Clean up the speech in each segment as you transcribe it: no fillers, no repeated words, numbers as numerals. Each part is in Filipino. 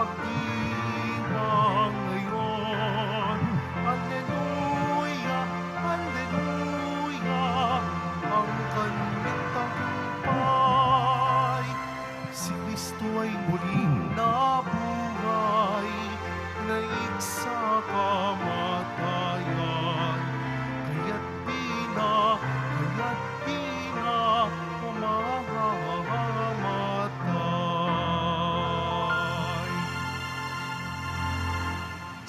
pagdiwang ngayon. Alleluia, alleluia, ang kanyang tagumpay. Si Kristo ay muling nabuhay, naig sa kamatayan. Kaya't di na mamamatay.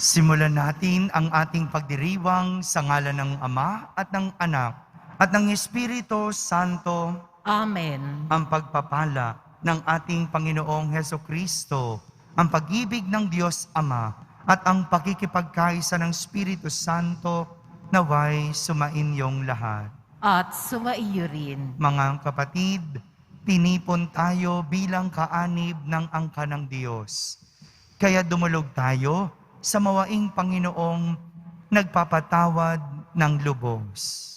Simulan natin ang ating pagdiriwang sa ngalan ng Ama at ng Anak at ng Espiritu Santo. Amen. Ang pagpapala ng ating Panginoong Hesukristo, ang pag-ibig ng Diyos Ama at ang pakikipagkaisa ng Espiritu Santo naway sumainyong lahat. At sumaiyo rin. Mga kapatid, tinipon tayo bilang kaanib ng angka ng Diyos. Kaya dumulog tayo sa mawaing Panginoong nagpapatawad ng lubos.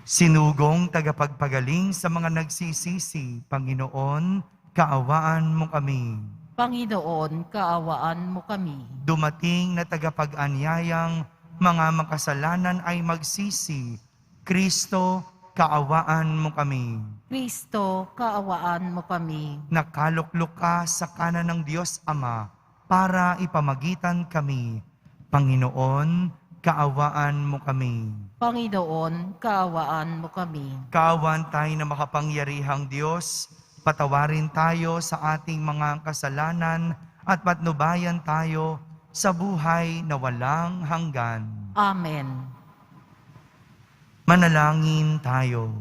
Sinugong tagapagpagaling sa mga nagsisisi, Panginoon, kaawaan mo kami. Panginoon, kaawaan mo kami. Dumating na tagapag-anyayang mga makasalanan ay magsisi, Kristo, kaawaan mo kami. Kristo, kaawaan mo kami. Nakaluklok ka sa kanan ng Diyos Ama para ipamagitan kami. Panginoon, kaawaan mo kami. Panginoon, kaawaan mo kami. Kaawan tayo na makapangyarihang Diyos, patawarin tayo sa ating mga kasalanan at patnubayan tayo sa buhay na walang hanggan. Amen. Manalangin tayo.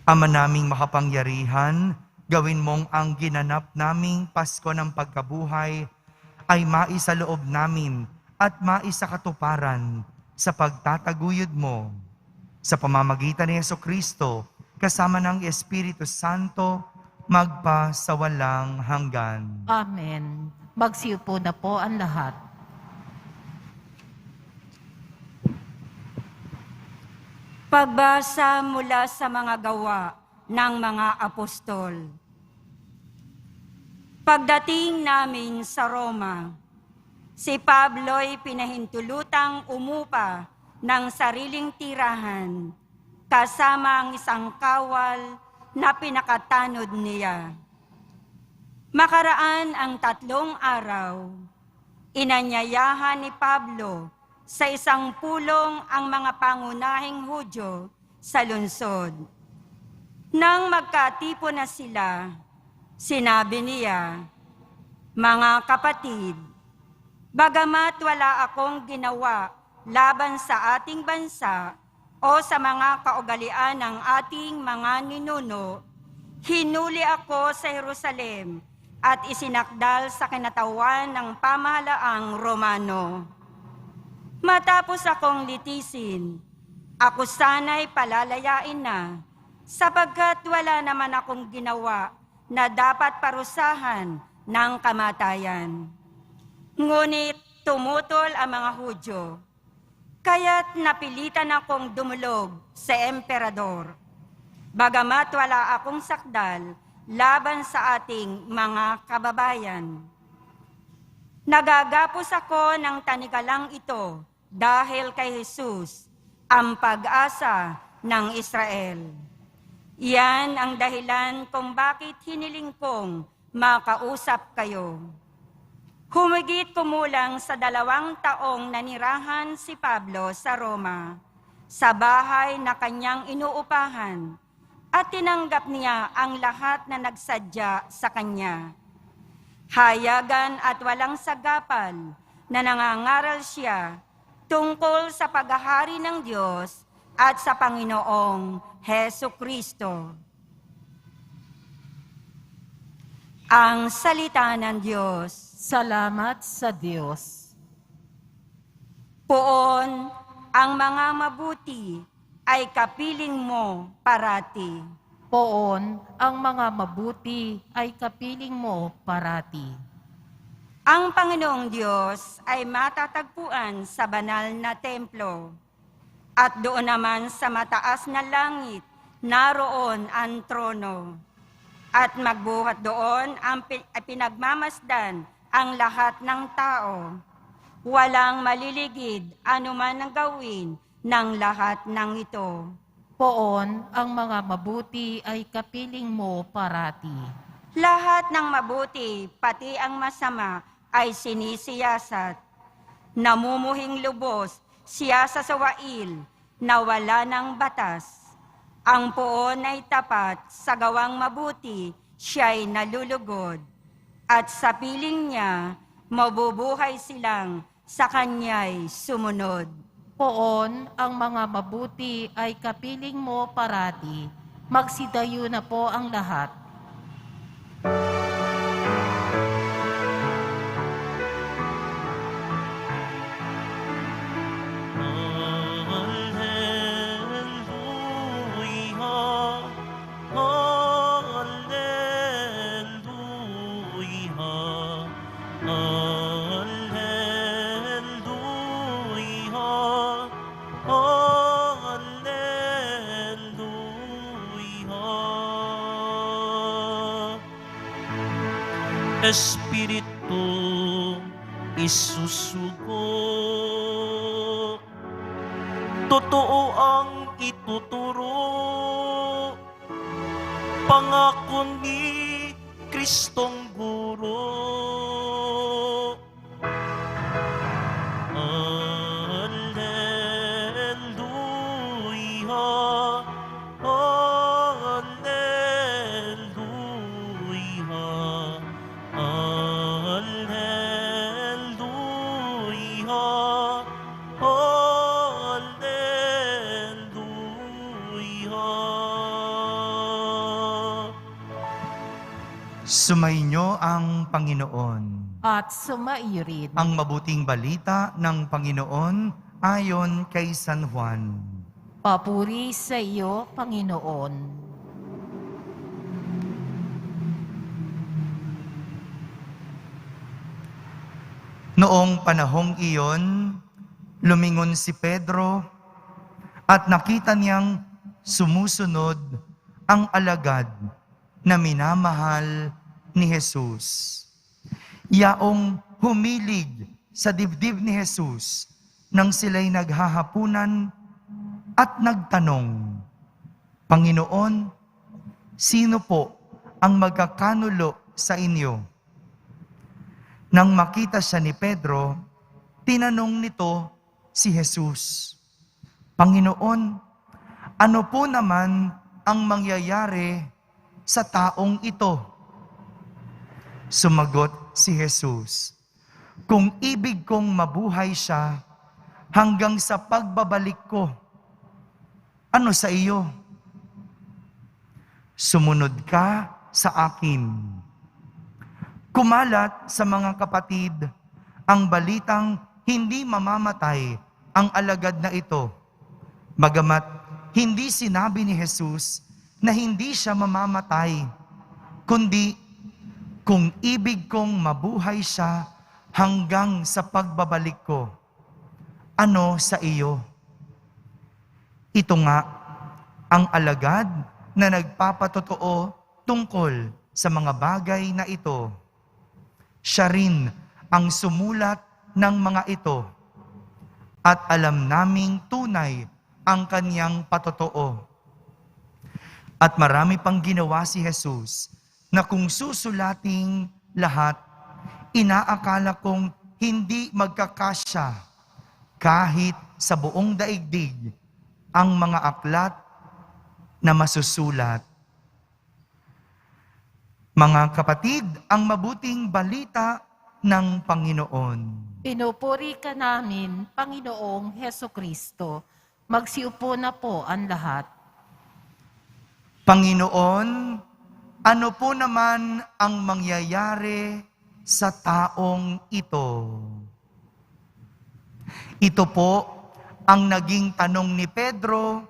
Ama naming makapangyarihan, gawin mong ang ginanap naming Pasko ng pagkabuhay ay maisaloob namin at maisakatuparan sa pagtataguyod mo. Sa pamamagitan ni Hesukristo, kasama ng Espiritu Santo, magpa sa walang hanggan. Amen. Magsiupo na po ang lahat. Pagbasa mula sa mga gawa ng mga apostol. Pagdating namin sa Roma, si Pablo'y pinahintulutang umupa ng sariling tirahan kasama ang isang kawal na pinakatanod niya. Makaraan ang 3 araw, inanyayahan ni Pablo sa isang pulong ang mga pangunahing Hudyo sa lungsod. Nang magkatipon na sila, sinabi niya, "Mga kapatid, bagamat wala akong ginawa laban sa ating bansa o sa mga kaugalian ng ating mga ninuno, hinuli ako sa Jerusalem at isinakdal sa kinatawan ng pamahalaang Romano. Matapos akong litisin, ako sana'y palalayain na, sapagkat wala naman akong ginawa na dapat parusahan ng kamatayan. Ngunit tumutol ang mga Hudyo, kaya't napilitan akong dumulog sa emperador, bagamat wala akong sakdal laban sa ating mga kababayan. Nagagapos ako ng tanikalang ito dahil kay Jesus, ang pag-asa ng Israel. Iyan ang dahilan kung bakit hiniling kong makausap kayo. Humigit kumulang sa 2 taong nanirahan si Pablo sa Roma, sa bahay na kanyang inuupahan, at tinanggap niya ang lahat na nagsadya sa kanya. Hayagan at walang sagapal na nangangaral siya tungkol sa paghahari ng Diyos at sa Panginoong Hesukristo. Ang salita ng Diyos. Salamat sa Diyos. Poon, ang mga mabuti ay kapiling mo parati. Poon, ang mga mabuti ay kapiling mo parati. Ang Panginoong Diyos ay matatagpuan sa banal na templo, at doon naman sa mataas na langit, naroon ang trono. at magbuhat doon ang pinagmamasdan ang lahat ng tao. Walang maliligid anuman ang gawin ng lahat ng ito. Poon, ang mga mabuti ay kapiling mo parati. Lahat ng mabuti, pati ang masama, ay sinisiyasat. Namumuhing lubos siya sa sawail na wala ng batas. Ang poon ay tapat sa gawang mabuti, siya'y nalulugod. At sa piling niya, mabubuhay silang sa kanya'y sumunod. Poon, ang mga mabuti ay kapiling mo parati. Magsidayo na po ang lahat. Espiritu isusugo, totoo ang ituturo, pangako ni Kristong Guro. Sumainyo ang Panginoon. At sumairin. Ang mabuting balita ng Panginoon ayon kay San Juan. Papuri sa iyo, Panginoon. Noong panahong iyon, lumingon si Pedro at nakita niyang sumusunod ang alagad na minamahal ni Jesus. Yaong humilig sa dibdib ni Jesus nang sila'y naghahapunan at nagtanong, Panginoon, sino po ang magkakanulo sa inyo? Nang makita siya ni Pedro, tinanong nito si Jesus, Panginoon, ano po naman ang mangyayari sa taong ito? Sumagot si Jesus, kung ibig kong mabuhay siya hanggang sa pagbabalik ko, ano sa iyo? Sumunod ka sa akin. Kumalat sa mga kapatid ang balitang hindi mamamatay ang alagad na ito, bagamat hindi sinabi ni Jesus na hindi siya mamamatay, kundi kung ibig kong mabuhay siya hanggang sa pagbabalik ko, ano sa iyo? Ito nga ang alagad na nagpapatotoo tungkol sa mga bagay na ito. Siya rin ang sumulat ng mga ito at alam naming tunay ang kanyang patotoo. At marami pang ginawa si Jesus na kung susulating lahat, inaakala kong hindi magkakasya kahit sa buong daigdig ang mga aklat na masusulat. Mga kapatid, ang mabuting balita ng Panginoon. Pinupuri ka namin, Panginoong Hesukristo. Magsiupo na po ang lahat. Panginoon, ano po naman ang mangyayari sa taong ito? Ito po ang naging tanong ni Pedro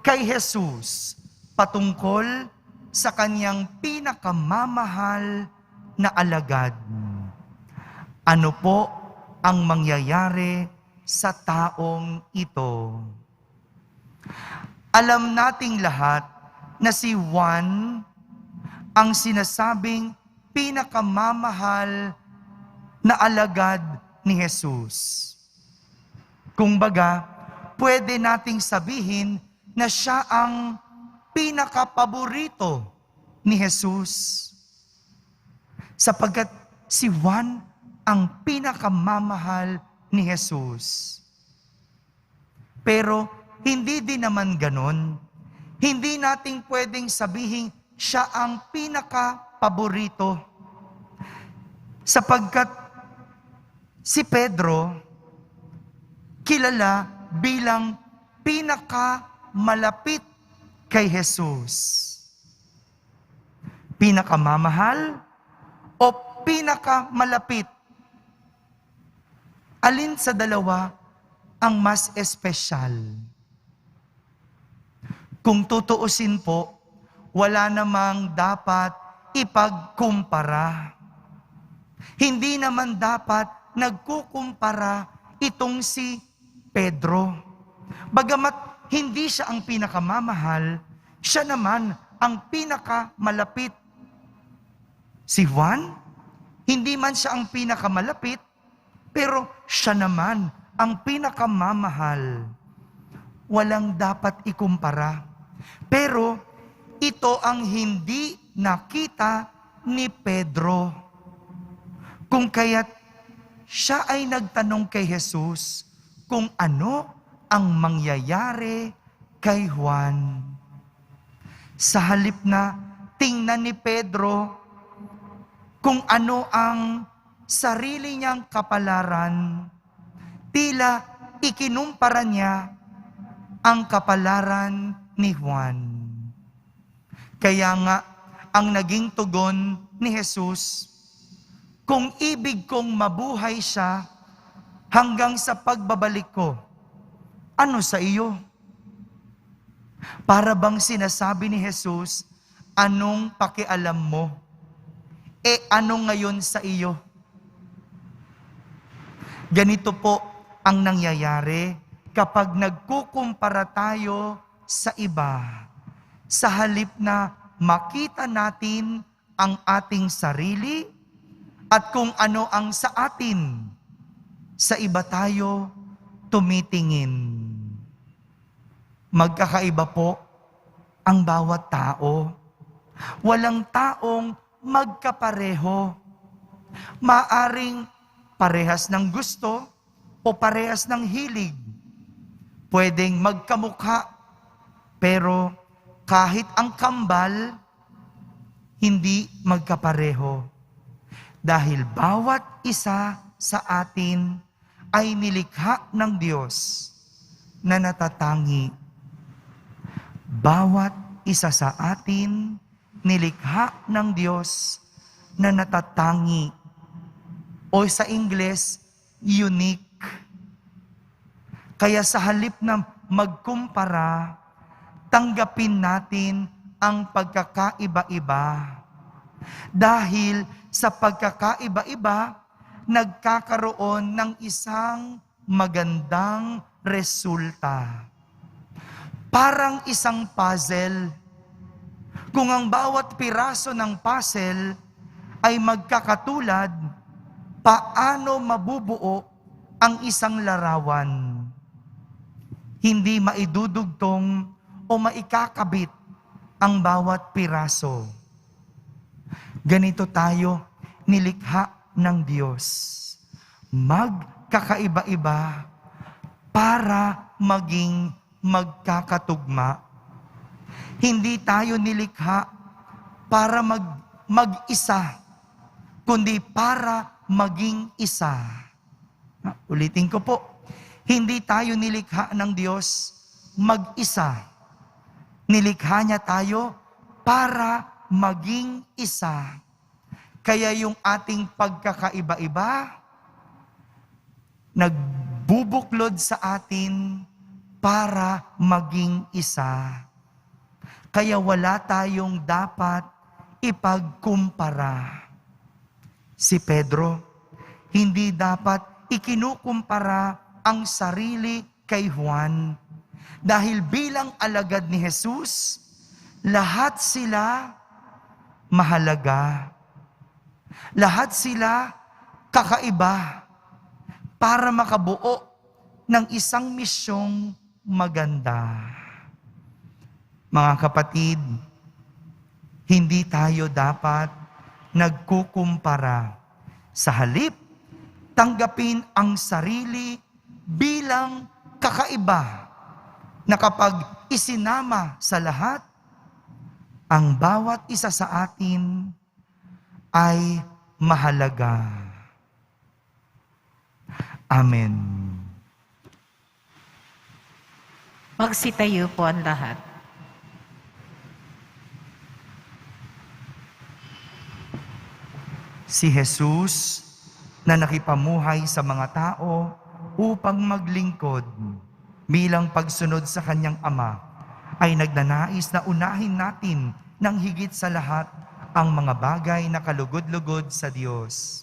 kay Jesus patungkol sa kanyang pinakamamahal na alagad. Ano po ang mangyayari sa taong ito? Alam nating lahat na si Juan ang sinasabing pinakamamahal na alagad ni Jesus. Kumbaga, pwede nating sabihin na siya ang pinakapaborito ni Jesus. Sapagkat si Juan ang pinakamamahal ni Jesus. Pero hindi din naman ganon. Hindi nating pwedeng sabihin siya ang pinaka-paborito. Sapagkat si Pedro, kilala bilang pinaka-malapit kay Jesus. Pinakamamahal o pinaka-malapit? Alin sa dalawa ang mas espesyal? Kung tutuusin po, wala namang dapat ipagkumpara. Hindi naman dapat nagkukumpara itong si Pedro. Bagamat hindi siya ang pinakamamahal, siya naman ang pinakamalapit. Si Juan, hindi man siya ang pinakamalapit, pero siya naman ang pinakamamahal. Walang dapat ikumpara. Pero ito ang hindi nakita ni Pedro. Kung kaya't siya ay nagtanong kay Jesus kung ano ang mangyayari kay Juan. Sa halip na tingnan ni Pedro kung ano ang sarili niyang kapalaran, tila ikinumpara niya ang kapalaran ni Juan. Kaya nga, ang naging tugon ni Jesus, kung ibig kong mabuhay siya hanggang sa pagbabalik ko, ano sa iyo? Para bang sinasabi ni Jesus, anong pakialam mo? Ano ngayon sa iyo? Ganito po ang nangyayari kapag nagkukumpara tayo sa iba. Sa halip na makita natin ang ating sarili at kung ano ang sa atin, sa iba tayo tumitingin. Magkakaiba po ang bawat tao. Walang taong magkapareho. Maaring parehas ng gusto o parehas ng hilig. Pwedeng magkamukha, pero kahit ang kambal, hindi magkapareho. Dahil bawat isa sa atin ay nilikha ng Diyos na natatangi. Bawat isa sa atin nilikha ng Diyos na natatangi. O sa Ingles, unique. Kaya sa halip na magkumpara, tanggapin natin ang pagkakaiba-iba. Dahil sa pagkakaiba-iba, nagkakaroon ng isang magandang resulta. Parang isang puzzle. Kung ang bawat piraso ng puzzle ay magkakatulad, paano mabubuo ang isang larawan? Hindi maidudugtong o maikakabit ang bawat piraso. Ganito tayo nilikha ng Diyos. Magkakaiba-iba para maging magkakatugma. Hindi tayo nilikha para mag-isa, kundi para maging isa. Ulitin ko po, hindi tayo nilikha ng Diyos mag-isa. Nilikha niya tayo para maging isa. Kaya yung ating pagkakaiba-iba, nagbubuklod sa atin para maging isa. Kaya wala tayong dapat ipagkumpara. Si Pedro, hindi dapat ikinukumpara ang sarili kay Juan. Dahil bilang alagad ni Jesus, lahat sila mahalaga. Lahat sila kakaiba para makabuo ng isang misyong maganda. Mga kapatid, hindi tayo dapat nagkukumpara. Sa halip, tanggapin ang sarili bilang kakaiba na kapag isinama sa lahat, ang bawat isa sa atin ay mahalaga. Amen. Magsitayo po ang lahat. Si Jesus na nakipamuhay sa mga tao upang maglingkod bilang pagsunod sa kanyang Ama, ay nagnanais na unahin natin ng higit sa lahat ang mga bagay na kalugod-lugod sa Diyos.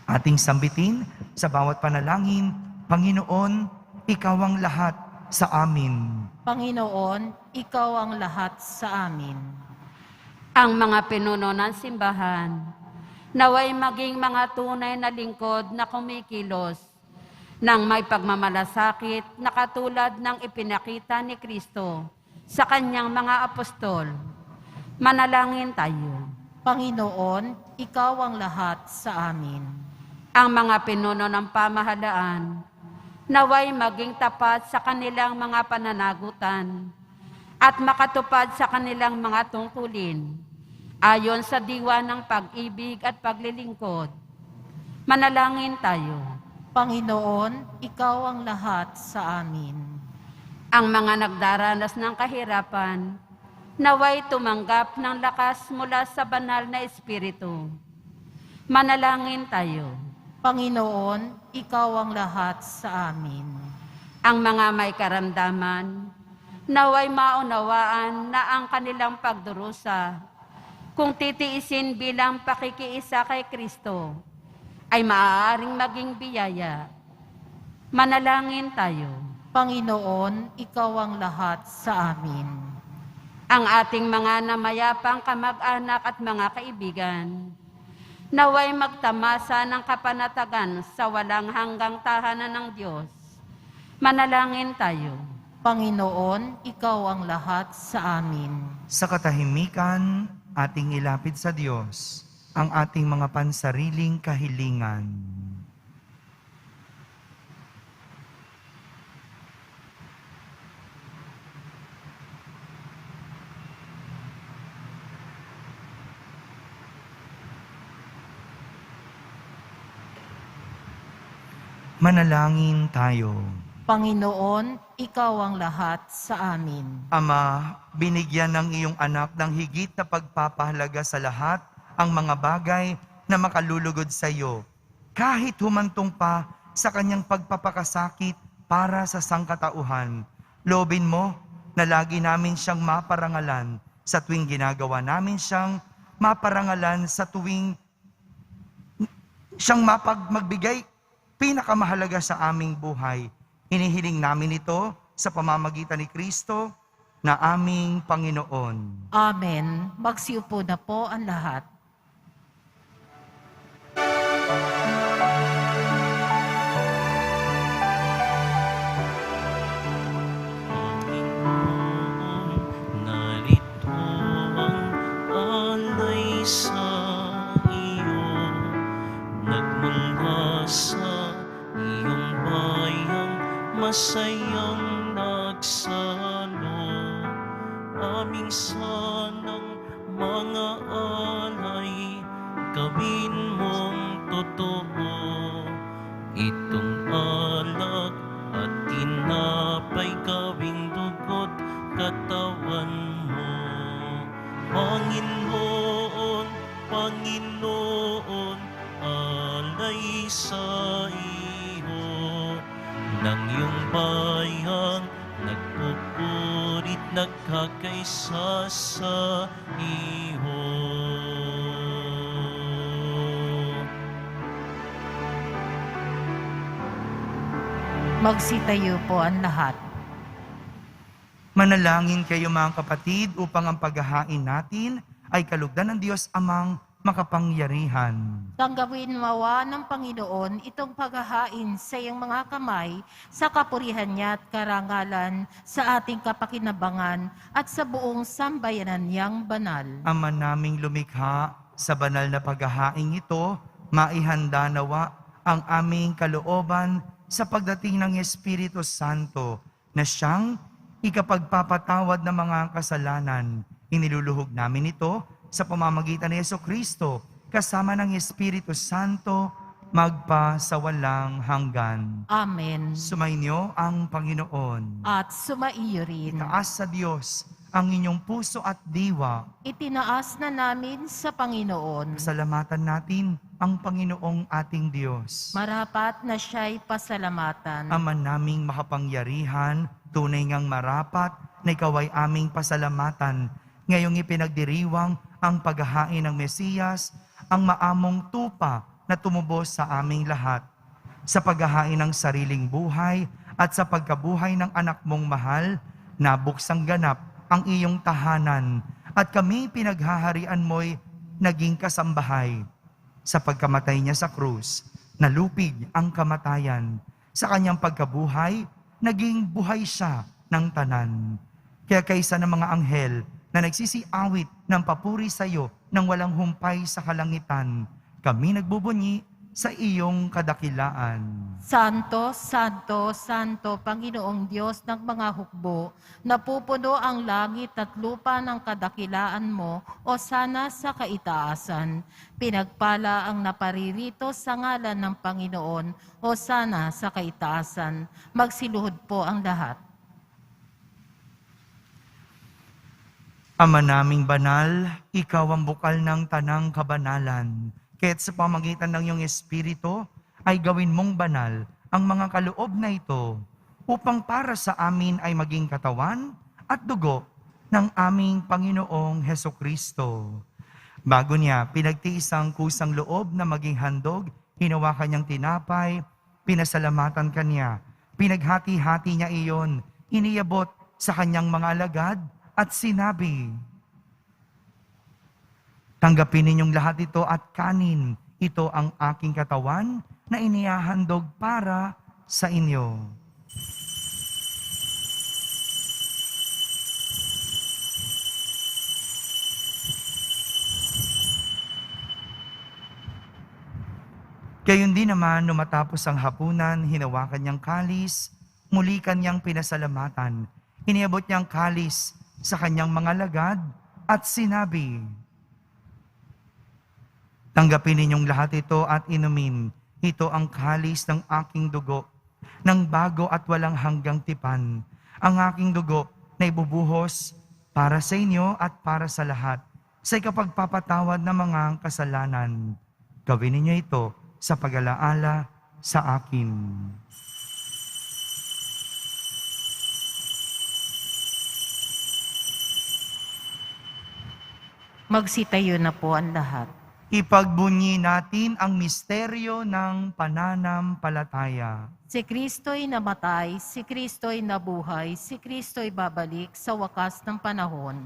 Ating sambitin sa bawat panalangin, Panginoon, Ikaw ang lahat sa amin. Panginoon, Ikaw ang lahat sa amin. Ang mga pinuno ng simbahan, naway maging mga tunay na lingkod na kumikilos ng may pagmamalasakit na katulad ng ipinakita ni Kristo sa kanyang mga apostol. Manalangin tayo. Panginoon, Ikaw ang lahat sa amin. Ang mga pinuno ng pamahalaan, naway maging tapat sa kanilang mga pananagutan at makatupad sa kanilang mga tungkulin ayon sa diwa ng pag-ibig at paglilingkod. Manalangin tayo. Panginoon, Ikaw ang lahat sa amin. Ang mga nagdaranas ng kahirapan, naway tumanggap ng lakas mula sa banal na Espiritu. Manalangin tayo. Panginoon, Ikaw ang lahat sa amin. Ang mga may karamdaman, naway maunawaan na ang kanilang pagdurusa, kung titiisin bilang pakikiisa kay Kristo, ay maaaring maging biyaya. Manalangin tayo. Panginoon, Ikaw ang lahat sa amin. Ang ating mga namayapang kamag-anak at mga kaibigan, naway magtamasa ng kapanatagan sa walang hanggang tahanan ng Diyos. Manalangin tayo. Panginoon, Ikaw ang lahat sa amin. Sa katahimikan, ating ilapit sa Diyos ang ating mga pansariling kahilingan. Manalangin tayo. Panginoon, Ikaw ang lahat sa amin. Ama, binigyan ng iyong anak ng higit na pagpapahalaga sa lahat ang mga bagay na makalulugod sa iyo, kahit humantong pa sa kanyang pagpapakasakit para sa sangkatauhan. Loobin mo na lagi namin siyang maparangalan sa tuwing ginagawa namin siyang maparangalan sa tuwing siyang magbigay pinakamahalaga sa aming buhay. Inihiling namin ito sa pamamagitan ni Kristo na aming Panginoon. Amen. Magsiupo na po ang lahat. Panginoon, narito ang alay sa iyo, nagmula sa iyong bayang masayang nagsalo, aming sanang mga alay, gawin mong totoo. Itong alak at tinapay gawing dugo't katawan mo. Panginoon, Panginoon, alay sa iyo, ng iyong bayang nagpupurit, nagkakaisa sa iyo. Magsitayo po ang lahat. Manalangin kayo mga kapatid upang ang paghahain natin ay kalugdan ng Diyos Amang makapangyarihan. Tanggapin mawa ng Panginoon itong paghahain sa iyong mga kamay sa kapurihan niya at karangalan sa ating kapakinabangan at sa buong sambayanan niyang banal. Ama naming lumikha, sa banal na paghahaing ito, maihanda nawa ang aming kalooban sa pagdating ng Espiritu Santo na siyang ikapagpapatawad ng mga kasalanan. Iniluluhog namin ito sa pamamagitan ni Jesucristo kasama ng Espiritu Santo magpa sa walang hanggan. Amen. Sumainyo ang Panginoon. At sumaiyo rin. Taas sa Diyos ang inyong puso at diwa. Itinaas na namin sa Panginoon. Salamatan natin ang Panginoong ating Diyos. Marapat na siya'y pasalamatan. Ama naming makapangyarihan, tunay ngang marapat na ikaw ay aming pasalamatan. Ngayong ipinagdiriwang ang paghahain ng Mesiyas, ang maamong tupa na tumubos sa aming lahat. Sa paghahain ng sariling buhay at sa pagkabuhay ng anak mong mahal, nabuksang ganap ang iyong tahanan at kami pinaghaharian mo'y naging kasambahay. Sa pagkamatay niya sa krus, nalupig ang kamatayan. Sa kanyang pagkabuhay, naging buhay siya ng tanan. Kaya kaysa ng mga anghel na nagsisiawit ng papuri sa iyo nang walang humpay sa kalangitan, kami nagbubunyi sa iyong kadakilaan. Santo, Santo, Santo, Panginoong Diyos ng mga hukbo, napupuno ang langit at lupa ng kadakilaan mo, o sana sa kaitaasan. Pinagpala ang naparirito sa ngalan ng Panginoon, o sana sa kaitaasan. Magsiluhod po ang lahat. Ama naming banal, ikaw ang bukal ng tanang kabanalan. Kaya't sa pamagitan ng iyong Espiritu, ay gawin mong banal ang mga kaloob na ito upang para sa amin ay maging katawan at dugo ng aming Panginoong Hesukristo. Bago niya pinagtiis ang kusang loob na maging handog, hinawakan niyang tinapay, pinasalamatan kanya, pinaghati-hati niya iyon, iniyabot sa kanyang mga alagad at sinabi, "Tanggapin ninyong lahat ito at kanin. Ito ang aking katawan na inihahandog para sa inyo." Gayon din naman, nung matapos ang hapunan, hinawakan niyang kalis, muli kanyang pinasalamatan. Iniabot niyang kalis sa kanyang mga lagad at sinabi, "Tanggapin ninyong lahat ito at inumin. Ito ang kalis ng aking dugo, ng bago at walang hanggang tipan. Ang aking dugo na ibubuhos para sa inyo at para sa lahat, sa ikapagpapatawad ng mga kasalanan. Gawin ninyo ito sa pag-alaala sa akin." Magsitayo na po ang lahat. Ipagbunyi natin ang misteryo ng pananampalataya. Si Kristo'y namatay, si Kristo'y nabuhay, si Kristo'y babalik sa wakas ng panahon.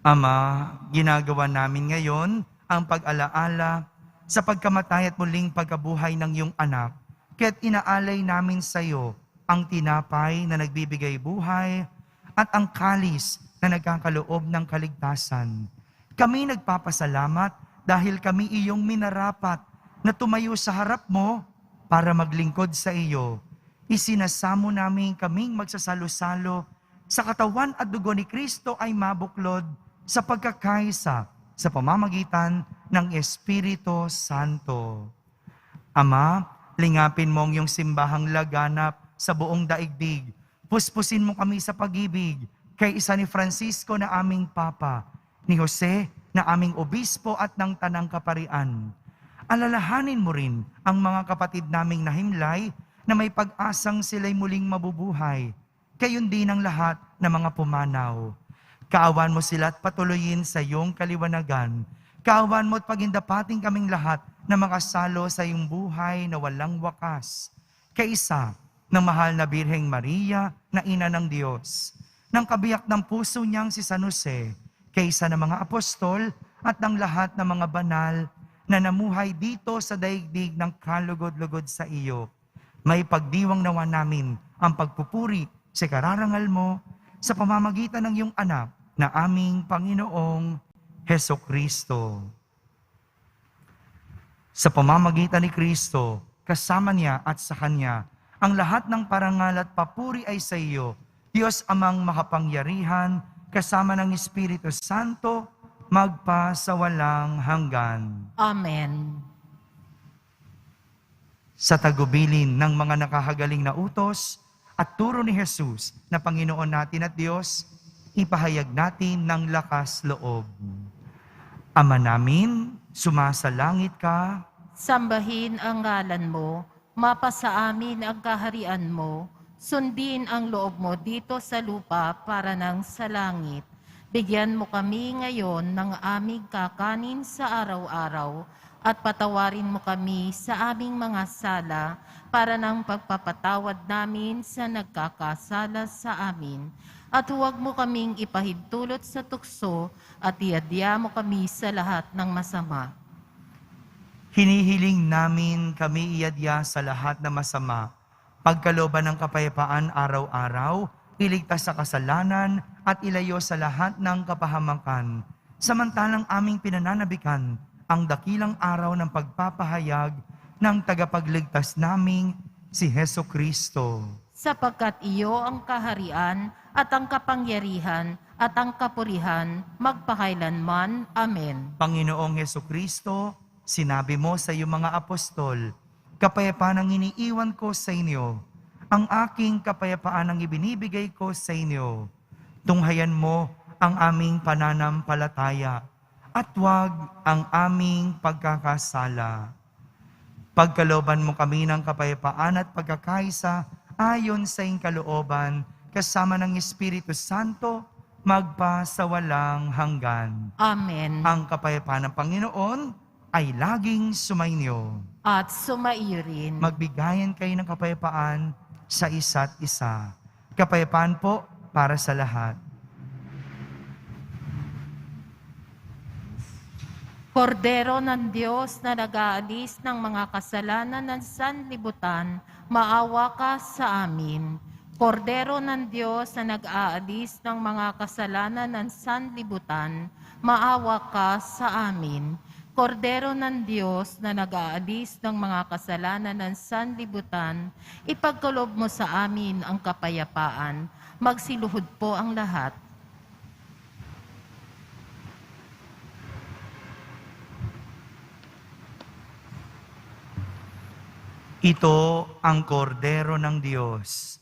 Ama, ginagawa namin ngayon ang pag-alaala sa pagkamatay at muling pagkabuhay ng iyong anak. Kaya't inaalay namin sa iyo ang tinapay na nagbibigay buhay at ang kalis na nagkakaloob ng kaligtasan. Kami nagpapasalamat dahil kami iyong minarapat na tumayo sa harap mo para maglingkod sa iyo. Isinasamo namin kaming magsasalo-salo sa katawan at dugo ni Kristo ay mabuklod sa pagkakaisa sa pamamagitan ng Espiritu Santo. Ama, lingapin mo ang iyong simbahang laganap sa buong daigdig. Puspusin mo kami sa pag-ibig kay isa ni Francisco na aming Papa, ni Jose na aming obispo at ng Tanang Kaparian. Alalahanin mo rin ang mga kapatid naming nahimlay na may pag-asang sila'y muling mabubuhay. Gayon din ang lahat ng mga pumanaw. Kaawan mo sila at patuloyin sa iyong kaliwanagan. Kaawan mo at pagindapating kaming lahat na makasalo sa iyong buhay na walang wakas. Kaisa ng mahal na Birheng Maria na Ina ng Diyos, ng kabiyak ng puso niyang si San Jose, kaysa ng mga apostol at ng lahat ng mga banal na namuhay dito sa daigdig ng kalugod-lugod sa iyo. May pagdiwang nawa namin ang pagpupuri sa kararangal mo sa pamamagitan ng iyong anak na aming Panginoong Hesukristo. Sa pamamagitan ni Kristo, kasama niya at sa Kanya, ang lahat ng parangal at papuri ay sa iyo, Diyos Amang makapangyarihan, kasama ng Espiritu Santo, magpa sa walang hanggan. Amen. Sa tagubilin ng mga nakahagaling na utos at turo ni Jesus na Panginoon natin at Diyos, ipahayag natin ng lakas loob. Ama namin, sumasalangit ka, Sambahin ang ngalan mo, mapasa amin ang kaharian mo, sundin ang loob mo dito sa lupa para nang sa langit. Bigyan mo kami ngayon ng aming kakanin sa araw-araw at patawarin mo kami sa aming mga sala para ng pagpapatawad namin sa nagkakasala sa amin. At huwag mo kaming ipahintulot sa tukso at iadya mo kami sa lahat ng masama. hinihiling namin kami iadya sa lahat ng masama, pagkalooban ng kapayapaan araw-araw, iligtas sa kasalanan at ilayo sa lahat ng kapahamakan. Samantalang aming pinananabikan ang dakilang araw ng pagpapahayag ng tagapagligtas naming si Hesukristo. Sapagkat iyo ang kaharian at ang kapangyarihan at ang kapurihan magpakailanman. Amen. Panginoong Hesukristo, sinabi mo sa iyong mga apostol, kapayapaan ang iniiwan ko sa inyo, ang aking kapayapaan ang ibinibigay ko sa inyo. Tunghayan mo ang aming pananampalataya at huwag ang aming pagkakasala. Pagkalooban mo kami ng kapayapaan at pagkakaisa ayon sa iyong kalooban, kasama ng Espiritu Santo, magpa sa walang hanggan. Amen. Ang kapayapaan ng Panginoon ay laging sumainyo. At sumaiyo rin. Magbigayan kayo ng kapayapaan sa isa't isa. Kapayapaan po para sa lahat. Kordero ng Diyos na nag-aalis ng mga kasalanan ng sanlibutan, maawa ka sa amin. Kordero ng Diyos na nag-aalis ng mga kasalanan ng sanlibutan, maawa ka sa amin. Kordero ng Diyos na nag-aalis ng mga kasalanan ng sanlibutan, ipagkaloob mo sa amin ang kapayapaan. Magsiluhod po ang lahat. Ito ang kordero ng Diyos.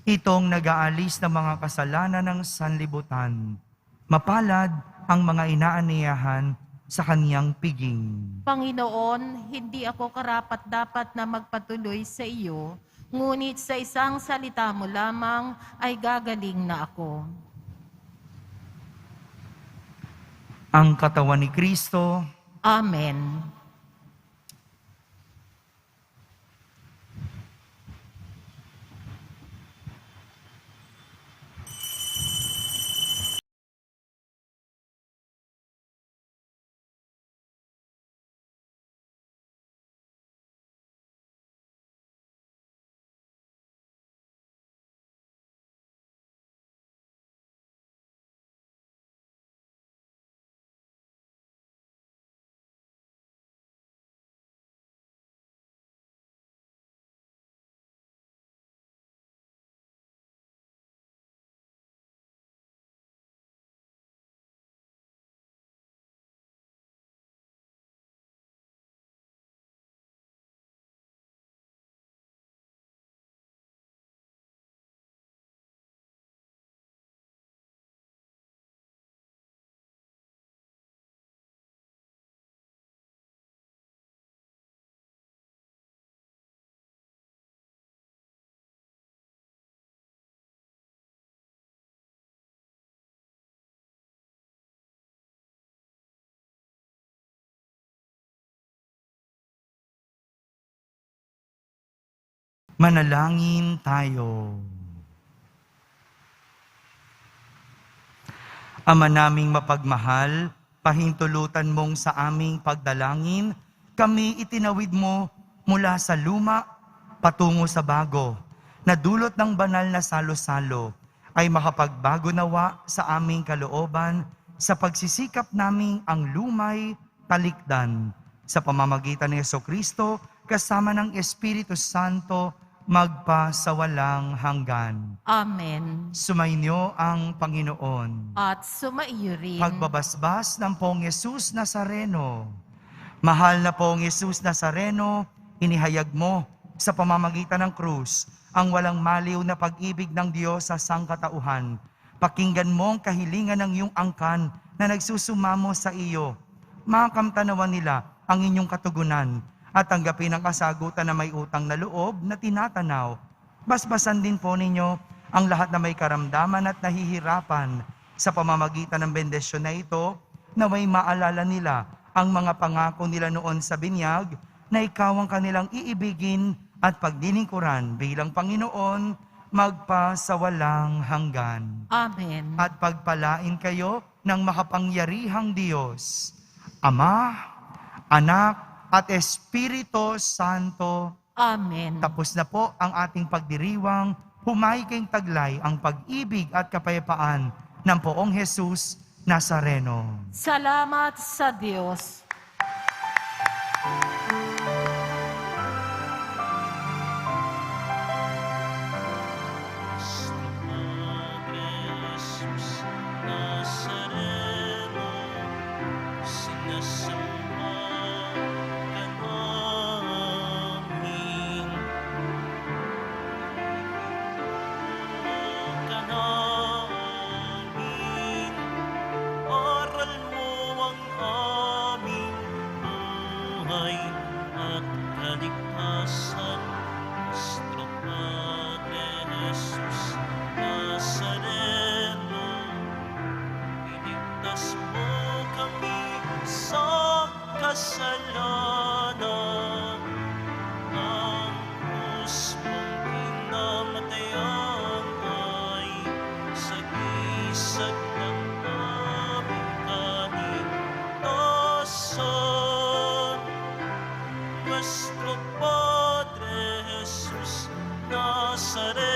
Itong nag-aalis ng mga kasalanan ng sanlibutan. Mapalad ang mga inaaniyahan sa kaniyang piging. Panginoon, hindi ako karapat-dapat na magpatuloy sa iyo, ngunit sa isang salita mo lamang ay gagaling na ako. Ang katawan ni Kristo, Amen. manalangin tayo. Ama naming mapagmahal, pahintulutan mong sa aming pagdalangin, kami itinawid mo mula sa luma patungo sa bago, na dulot ng banal na salo-salo ay makapagbago nawa sa aming kalooban sa pagsisikap naming ang lumay talikdan. Sa pamamagitan ni Jesucristo, kasama ng Espiritu Santo, magpa sa walang hanggan. Amen. Sumainyo ang Panginoon. At sumaiyo rin. Pagbabasbas ng Poong Yesus Nazareno. Mahal na Poong Yesus Nazareno, inihayag mo sa pamamagitan ng krus ang walang maliw na pag-ibig ng Diyos sa sangkatauhan. Pakinggan mo ang kahilingan ng iyong angkan na nagsusumamo sa iyo. Makamtanawan nila ang inyong katugunan at tanggapin ang kasagutan na may utang na loob na tinatanaw. Basbasan din po ninyo ang lahat na may karamdaman at nahihirapan sa pamamagitan ng bendisyon na ito, na may maalala nila ang mga pangako nila noon sa binyag, na ikaw ang kanilang iibigin at pagdilingkuran bilang Panginoon magpa sa walang hanggan. Amen. At pagpalain kayo ng makapangyarihang Diyos, Ama, Anak, at Espiritu Santo. Amen. Tapos na po ang ating pagdiriwang, humay kayong taglay ang pag-ibig at kapayapaan ng Poong Jesus Nazareno. Salamat sa Diyos. Padre Jesus Nazareno, sinasamba ka namin. Ka namin, aral mo ang aming buhay at kaligtasan. Nuestro Padre Jesus Nazareno, iligtas mo kami sa kasalanan. Ang krus mong pinamatayan ay sagisag ng aming kaligtasan. Nuestro Padre Jesus Nazareno,